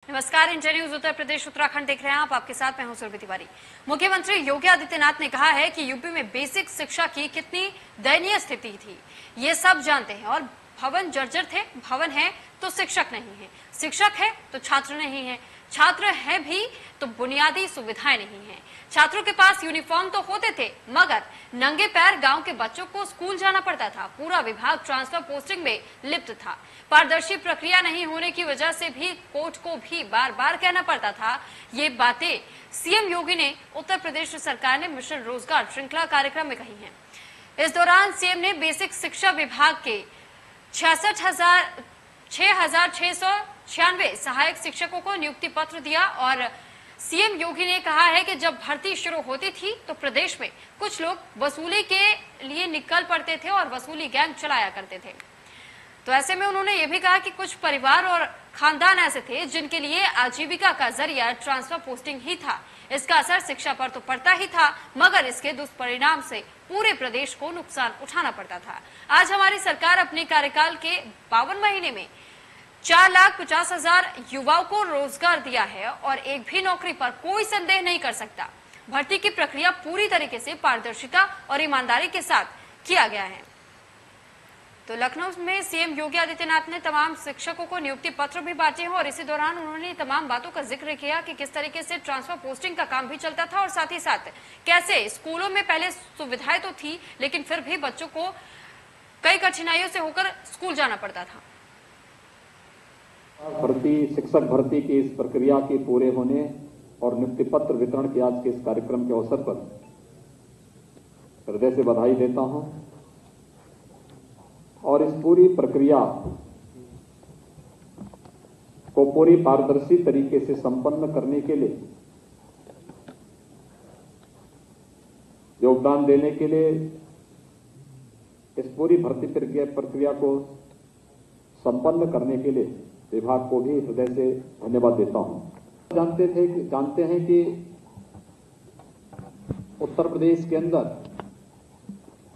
नमस्कार, India news Uttar Pradesh Uttarakhand देख रहे हैं आप। आपके साथ मैं हूं सुरभि तिवारी। मुख्यमंत्री योगी आदित्यनाथ ने कहा है कि यूपी में बेसिक शिक्षा की कितनी दयनीय स्थिति थी, ये सब जानते हैं। और भवन जर्जर थे, भवन है तो शिक्षक नहीं है, शिक्षक है तो छात्र नहीं है, छात्र है भी तो बुनियादी सुविधाएं नहीं है। छात्रों के पास यूनिफॉर्म तो होते थे, मगर नंगे पैर गांव के बच्चों को स्कूल जाना पड़ता था। पूरा विभाग ट्रांसफर पोस्टिंग में लिप्त था। पारदर्शी प्रक्रिया नहीं होने की वजह से भी कोर्ट को भी बार बार कहना पड़ता था। ये बातें सीएम योगी ने उत्तर प्रदेश सरकार ने मिशन रोजगार श्रृंखला कार्यक्रम में कही हैं। इस दौरान सीएम ने बेसिक शिक्षा विभाग के 6,696 सहायक शिक्षकों को नियुक्ति पत्र दिया। और सीएम योगी ने कहा है कि जब भर्ती शुरू होती थी तो प्रदेश में कुछ लोग वसूली के लिए निकल पड़ते थे और वसूली गैंग चलाया करते थे। तो ऐसे में उन्होंने ये भी कहा कि कुछ परिवार और खानदान ऐसे थे जिनके लिए आजीविका का जरिया ट्रांसफर पोस्टिंग ही था। इसका असर शिक्षा पर तो पड़ता ही था, मगर इसके दुष्परिणाम से पूरे प्रदेश को नुकसान उठाना पड़ता था। आज हमारी सरकार अपने कार्यकाल के 52 महीने में 4,50,000 युवाओं को रोजगार दिया है और एक भी नौकरी पर कोई संदेह नहीं कर सकता। भर्ती की प्रक्रिया पूरी तरीके से पारदर्शिता और ईमानदारी के साथ किया गया है। तो लखनऊ में सीएम योगी आदित्यनाथ ने तमाम शिक्षकों को नियुक्ति पत्र भी बांटे हैं और इसी दौरान उन्होंने तमाम बातों का जिक्र किया कि किस तरीके से ट्रांसफर पोस्टिंग का काम भी चलता था और साथ ही साथ कैसे स्कूलों में पहले सुविधाएं तो थी, लेकिन फिर भी बच्चों को कई कठिनाइयों से होकर स्कूल जाना पड़ता था। शिक्षक भर्ती की इस प्रक्रिया के पूरे होने और नियुक्ति पत्र वितरण के आज के इस कार्यक्रम के अवसर पर हृदय से बधाई देता हूं और इस पूरी प्रक्रिया को पूरी पारदर्शी तरीके से संपन्न करने के लिए योगदान देने के लिए इस पूरी भर्ती प्रक्रिया को संपन्न करने के लिए विभाग को भी हृदय से धन्यवाद देता हूं। जानते हैं कि उत्तर प्रदेश के अंदर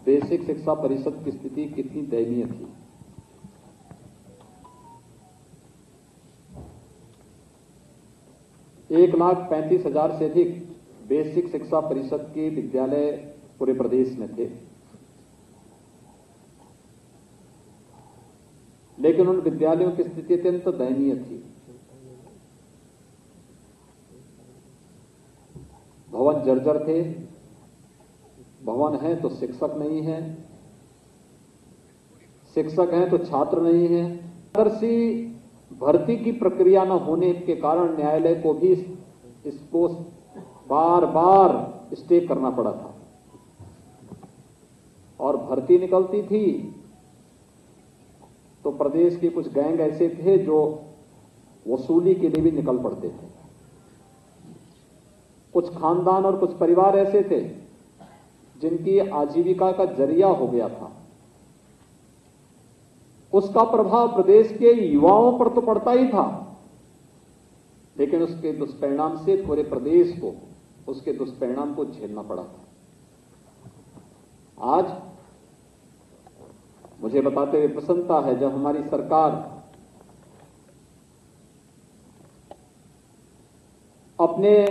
बेसिक शिक्षा परिषद की स्थिति कितनी दयनीय थी। एक 1,35,000 से अधिक बेसिक शिक्षा परिषद के विद्यालय पूरे प्रदेश में थे, लेकिन उन विद्यालयों की स्थिति अत्यंत दयनीय थी। भवन जर्जर थे, भवन है तो शिक्षक नहीं है, शिक्षक हैं तो छात्र नहीं है। पारदर्शी भर्ती की प्रक्रिया न होने के कारण न्यायालय को भी इसको बार बार स्टे करना पड़ा था और भर्ती निकलती थी तो प्रदेश के कुछ गैंग ऐसे थे जो वसूली के लिए भी निकल पड़ते थे। कुछ खानदान और कुछ परिवार ऐसे थे जिनकी आजीविका का जरिया हो गया था। उसका प्रभाव प्रदेश के युवाओं पर तो पड़ता ही था, लेकिन उसके दुष्परिणाम से पूरे प्रदेश को उसके दुष्परिणाम को झेलना पड़ा था। आज मुझे बताते हुए प्रसन्नता है जब हमारी सरकार अपने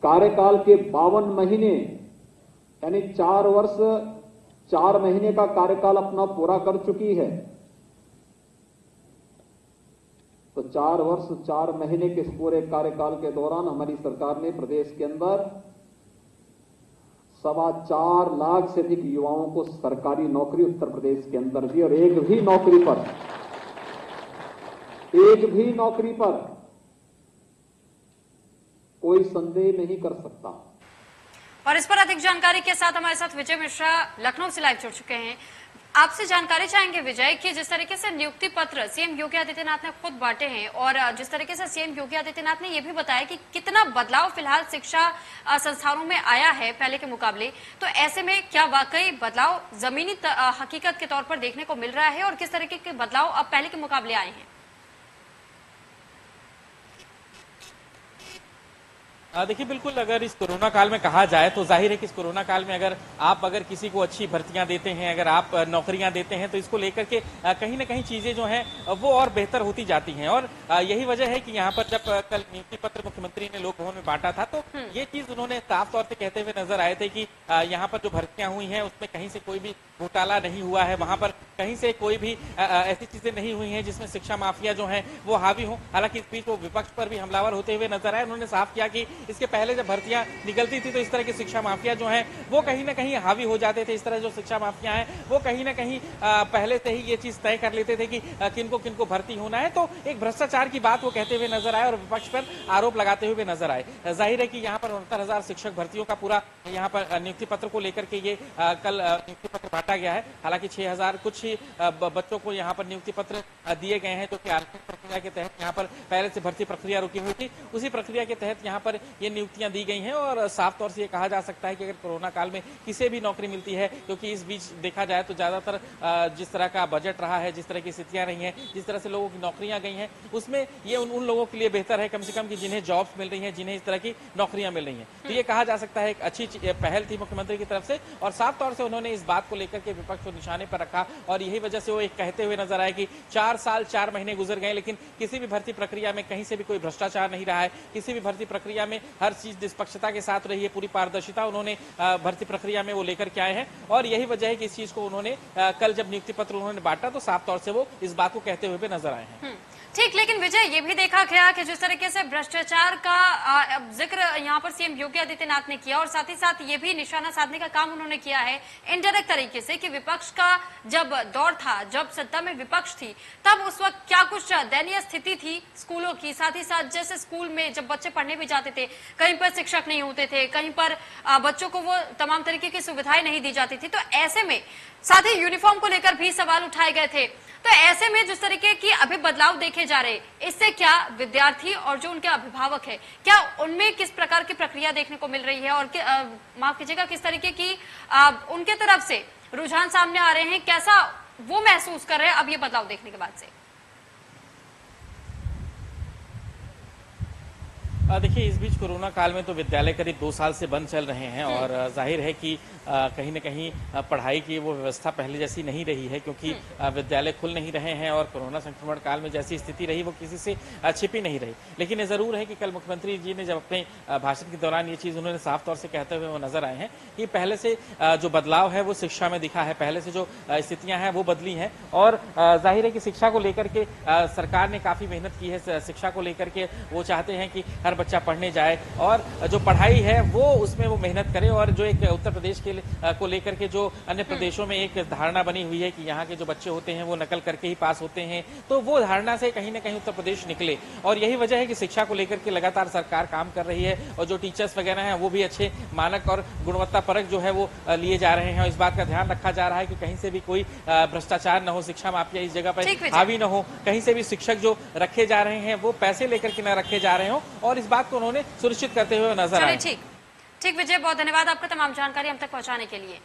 कार्यकाल के 52 महीने यानी 4 वर्ष 4 महीने का कार्यकाल अपना पूरा कर चुकी है। तो 4 वर्ष 4 महीने के इस पूरे कार्यकाल के दौरान हमारी सरकार ने प्रदेश के अंदर 4.25 लाख से अधिक युवाओं को सरकारी नौकरी उत्तर प्रदेश के अंदर दी और एक भी नौकरी पर कोई संदेह नहीं कर सकता। और इस पर अधिक जानकारी के साथ हमारे साथ विजय मिश्रा लखनऊ से लाइव जुड़ चुके हैं। आपसे जानकारी चाहेंगे विजय कि जिस तरीके से नियुक्ति पत्र सीएम योगी आदित्यनाथ ने खुद बांटे हैं और जिस तरीके से सीएम योगी आदित्यनाथ ने यह भी बताया कि कितना बदलाव फिलहाल शिक्षा संस्थानों में आया है पहले के मुकाबले, तो ऐसे में क्या वाकई बदलाव जमीनी हकीकत के तौर पर देखने को मिल रहा है और किस तरीके के बदलाव अब पहले के मुकाबले आए हैं? देखिए बिल्कुल, अगर इस कोरोना काल में कहा जाए तो जाहिर है कि इस कोरोना काल में अगर किसी को अच्छी भर्तियां देते हैं, अगर आप नौकरियां देते हैं, तो इसको लेकर के कहीं ना कहीं चीजें जो हैं वो और बेहतर होती जाती हैं। और यही वजह है कि यहाँ पर जब कल नियुक्ति पत्र मुख्यमंत्री ने लोक भवन में बांटा था, तो ये चीज उन्होंने साफ तौर पर कहते हुए नजर आए थे कि यहाँ पर जो भर्तियां हुई हैं उसमें कहीं से कोई भी घोटाला नहीं हुआ है, वहां पर कहीं से कोई भी ऐसी चीजें नहीं हुई हैं जिसमें शिक्षा माफिया जो है वो हावी हो। हालांकि इस बीच वो विपक्ष पर भी हमलावर होते हुए नजर आए। उन्होंने साफ किया कि इसके पहले जब भर्तियां निकलती थी तो इस तरह की शिक्षा माफिया जो है वो कहीं ना कहीं हावी हो जाते थे। इस तरह जो शिक्षा माफिया है वो कहीं ना कहीं पहले से ही ये चीज तय कर लेते थे कि किनको किनको भर्ती होना है। तो एक भ्रष्टाचार की बात वो कहते हुए नजर आए और विपक्ष पर आरोप लगाते हुए नजर आए। जाहिर है कि यहाँ पर 69,000 शिक्षक भर्तियों का पूरा यहाँ पर नियुक्ति पत्र को लेकर के ये कल नियुक्ति पत्र बांटा गया है। हालांकि 6,000 कुछ ही बच्चों को यहाँ पर नियुक्ति पत्र दिए गए हैं, जो कि आरक्षण प्रक्रिया के तहत यहाँ पर पहले से भर्ती प्रक्रिया रुकी हुई थी। उसी प्रक्रिया के तहत यहाँ पर ये नियुक्तियां दी गई हैं और साफ तौर से ये कहा जा सकता है कि अगर कोरोना काल में किसी भी नौकरी मिलती है, क्योंकि इस बीच देखा जाए तो ज्यादातर जिस तरह का बजट रहा है, जिस तरह की स्थितियां रही हैं, जिस तरह से लोगों की नौकरियां गई हैं, उसमें ये उन लोगों के लिए बेहतर है कम से कम कि जिन्हें जॉब्स मिल रही हैं, जिन्हें इस तरह की नौकरियां मिल रही हैं। तो ये कहा जा सकता है एक अच्छी पहल थी मुख्यमंत्री की तरफ से और साफ तौर से उन्होंने इस बात को लेकर के विपक्ष को निशाने पर रखा और यही वजह से वो एक कहते हुए नजर आए कि 4 साल 4 महीने गुजर गए लेकिन किसी भी भर्ती प्रक्रिया में कहीं से भी कोई भ्रष्टाचार नहीं रहा है। किसी भी भर्ती प्रक्रिया में हर चीज निष्पक्षता के साथ रही है, पूरी पारदर्शिता उन्होंने भर्ती प्रक्रिया में वो लेकर के आए हैं और यही वजह है कि इस चीज को उन्होंने कल जब नियुक्ति पत्र उन्होंने बांटा तो साफ तौर से वो इस बात को कहते हुए भी नजर आए हैं। ठीक, लेकिन विजय ये भी देखा गया कि जिस तरीके से भ्रष्टाचार का जिक्र यहाँ पर सीएम योगी आदित्यनाथ ने किया और साथ ही साथ ये भी निशाना साधने का काम उन्होंने किया है इनडायरेक्ट तरीके से कि विपक्ष का जब दौर था, जब सत्ता में विपक्ष थी, तब उस वक्त क्या कुछ दयनीय स्थिति थी स्कूलों की। साथ ही साथ जैसे स्कूल में जब बच्चे पढ़ने भी जाते थे, कहीं पर शिक्षक नहीं होते थे, कहीं पर बच्चों को वो तमाम तरीके की सुविधाएं नहीं दी जाती थी। तो ऐसे में साथ ही यूनिफॉर्म को लेकर भी सवाल उठाए गए थे। तो ऐसे में जिस तरीके की अभी बदलाव देखे जा रहे, इससे क्या विद्यार्थी और जो उनके अभिभावक है, क्या उनमें किस प्रकार की प्रक्रिया देखने को मिल रही है और माफ कीजिएगा किस तरीके की उनके तरफ से रुझान सामने आ रहे हैं, कैसा वो महसूस कर रहे हैं अब ये बदलाव देखने के बाद से? देखिए, इस बीच कोरोना काल में तो विद्यालय करीब 2 साल से बंद चल रहे हैं और जाहिर है कि कहीं न कहीं पढ़ाई की वो व्यवस्था पहले जैसी नहीं रही है, क्योंकि विद्यालय खुल नहीं रहे हैं और कोरोना संक्रमण काल में जैसी स्थिति रही वो किसी से छिपी नहीं रही। लेकिन ये जरूर है कि कल मुख्यमंत्री जी ने जब अपने भाषण के दौरान ये चीज़ उन्होंने साफ तौर से कहते हुए वो नजर आए हैं कि पहले से जो बदलाव है वो शिक्षा में दिखा है, पहले से जो स्थितियाँ हैं वो बदली हैं और जाहिर है कि शिक्षा को लेकर के सरकार ने काफ़ी मेहनत की है। शिक्षा को लेकर के वो चाहते हैं कि हर बच्चा पढ़ने जाए और जो पढ़ाई है वो उसमें वो मेहनत करे। और जो एक उत्तर प्रदेश को लेकर के जो अन्य प्रदेशों में एक धारणा बनी हुई है कि यहाँ के जो बच्चे होते हैं वो नकल करके ही पास होते हैं, तो वो धारणा से कहीं ना कहीं उत्तर प्रदेश निकले और यही वजह है कि शिक्षा को लेकर के लगातार सरकार काम कर रही है और जो टीचर्स वगैरह हैं वो भी अच्छे मानक और गुणवत्ता परक जो है वो लिए जा रहे हैं और इस बात का ध्यान रखा जा रहा है कि कहीं से भी कोई भ्रष्टाचार न हो, शिक्षा माफिया इस जगह पर हावी न हो, कहीं से भी शिक्षक जो रखे जा रहे हैं वो पैसे लेकर के न रखे जा रहे हो और इस बात को उन्होंने सुनिश्चित करते हुए नजर आए। ठीक विजय, बहुत धन्यवाद आपका तमाम जानकारी हम तक पहुंचाने के लिए।